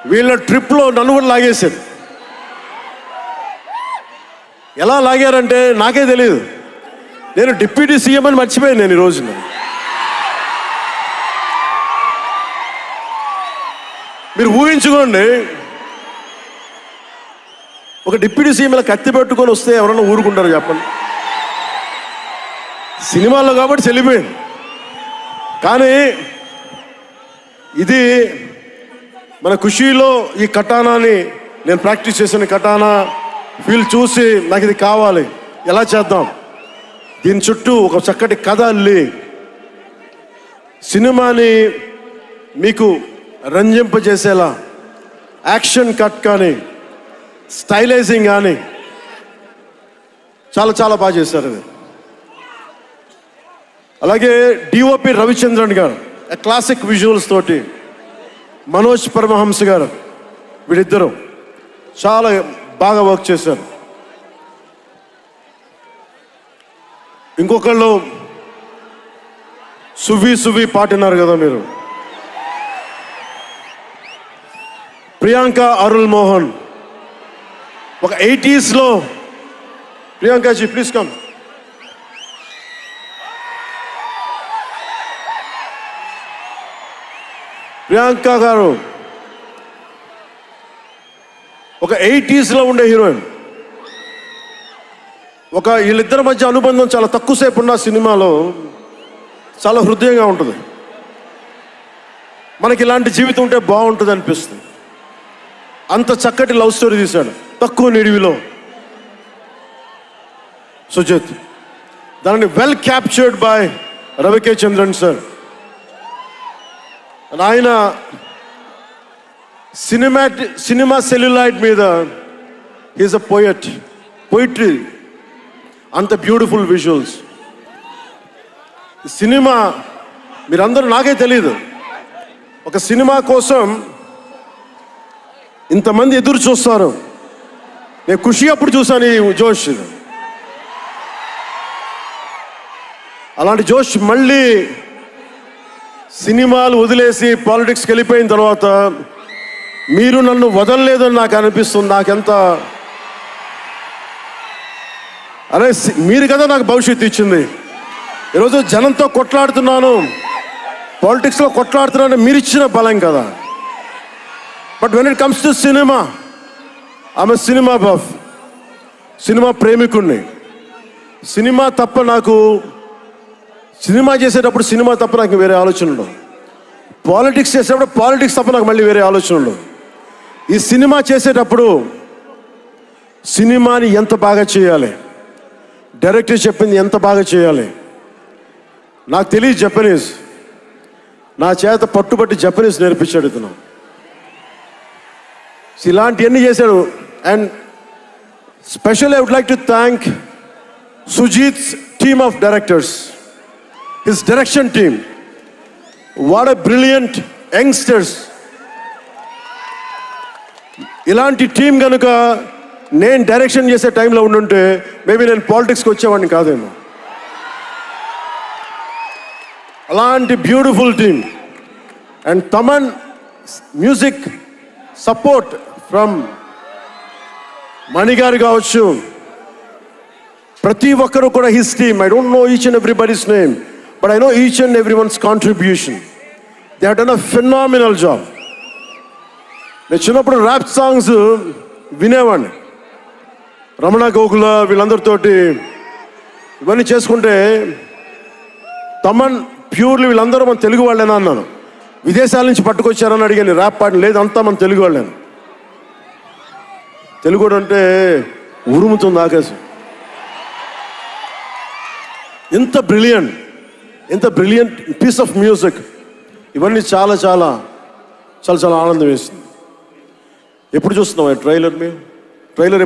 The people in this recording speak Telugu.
వీళ్ళ ట్రిప్లో నన్ను కూడా లాగేశారు. ఎలా లాగారంటే నాకే తెలియదు. నేను డిప్యూటీ సీఎం అని మర్చిపోయాను నేను ఈ రోజున. మీరు ఊహించుకోండి, ఒక డిప్యూటీ సీఎం ఇలా కత్తి పెట్టుకొని వస్తే ఎవరన్నా ఊరుకుంటారు చెప్పండి? సినిమాల్లో కాబట్టి చెల్లిపోయింది. కానీ ఇది మన ఖుషీలో ఈ కటానాని నేను ప్రాక్టీస్ చేసిన కటానా ఫీల్ చూసి నాకు ఇది కావాలి, ఎలా చేద్దాం, దీని చుట్టూ ఒక చక్కటి కథ అల్లి సినిమాని మీకు రంజింపజేసేలా యాక్షన్ కట్ కానీ స్టైలైజింగ్ కానీ చాలా చాలా బాగా చేశారు అది. అలాగే డిఓపి రవిచంద్రన్ గారు క్లాసిక్ విజువల్స్ తోటి, మనోజ్ పరమహంస గారు, వీళ్ళిద్దరూ చాలా బాగా వర్క్ చేశారు. ఇంకొకళ్ళు సువి పాటినారు కదా మీరు, ప్రియాంక అరుల్ మోహన్. ఒక 80s ప్రియాంకాజీ ప్లీజ్ కమ్. ప్రియాంక గారు ఒక 80s ఉండే హీరోయిన్. వీళ్ళిద్దరి మధ్య అనుబంధం చాలా తక్కువసేపు ఉన్న సినిమాలో చాలా హృదయంగా ఉంటుంది. మనకి ఇలాంటి జీవితం ఉంటే బాగుంటుంది అనిపిస్తుంది. అంత చక్కటి లవ్ స్టోరీ తీశాడు తక్కువ నిడివిలో సుజిత్. దానిని well captured by రవికే Chandran sir. ఆయన సినిమా సెల్యులాయిడ్ మీద హీస్ అ పోయిట్రీ, అంత బ్యూటిఫుల్ విజువల్స్. సినిమా మీరందరూ, నాకే తెలీదు, ఒక సినిమా కోసం ఇంతమంది ఎదురు చూస్తారు. నేను ఖుషి అప్పుడు చూసాను ఈ జోష్. అలాంటి జోష్ మళ్ళీ సినిమాలు వదిలేసి పాలిటిక్స్కి వెళ్ళిపోయిన తర్వాత మీరు నన్ను వదలలేదని నాకు అనిపిస్తుంది. నాకెంత అరే, మీరు కదా నాకు భవిష్యత్తు ఇచ్చింది. ఈరోజు జనంతో కొట్లాడుతున్నాను, పాలిటిక్స్లో కొట్లాడుతున్నాను, మీరు ఇచ్చిన బలం కదా. But when it comes to cinema, ఆమె సినిమా బఫ్, సినిమా ప్రేమికుణ్ణి. సినిమా తప్ప నాకు, సినిమా చేసేటప్పుడు సినిమా తప్ప నాకు వేరే ఆలోచన ఉండవు. పాలిటిక్స్ చేసేటప్పుడు పాలిటిక్స్ తప్ప నాకు మళ్ళీ వేరే ఆలోచన ఉండవు. ఈ సినిమా చేసేటప్పుడు సినిమాని ఎంత బాగా చేయాలి, డైరెక్టర్ చెప్పింది ఎంత బాగా చేయాలి. నాకు తెలియదు జపనీస్, నా చేత పట్టుబట్టి జపనీస్ నేర్పించాడు ఇతను. ఇలాంటివన్నీ చేశాడు. And specially I would like to thank Sujeeth's team of directors, his direction team. What a brilliant youngsters. ఇలాంటి టీం కనుక నేను డైరెక్షన్ చేసే టైంలో ఉండుంటే మేబీ నేను పాలిటిక్స్కి వచ్చేవాడిని కాదేమో. అలాంటి beautiful team. And Thaman music support from మణిగారు కావచ్చు, ప్రతి ఒక్కరు కూడా his team. I don't know each and everybody's name, but I know each and everyone's contribution. They have done a phenomenal job. నేను చిన్నప్పుడు ర్యాప్ సాంగ్స్ వినేవాడిని, రమణ గోకుల వీళ్ళందరితోటి ఇవన్నీ చేసుకుంటే. తమన్ ప్యూర్లీ వీళ్ళందరూ మన తెలుగు వాళ్ళేనా అన్నాను. విదేశాల నుంచి పట్టుకొచ్చారని అడిగాను. ర్యాప్ పాడిన లేదు, అంతా మన తెలుగు వాళ్ళేను. తెలుగు అంటే ఉరుముతుంది ఆకాశం. ఎంత బ్రిలియంట్ పీస్ ఆఫ్ మ్యూజిక్. ఇవన్నీ చాలా చాలా చాలా చాలా ఆనందం వేస్తుంది. ఎప్పుడు చూస్తున్నాం ట్రైలర్? మేము ట్రైలర్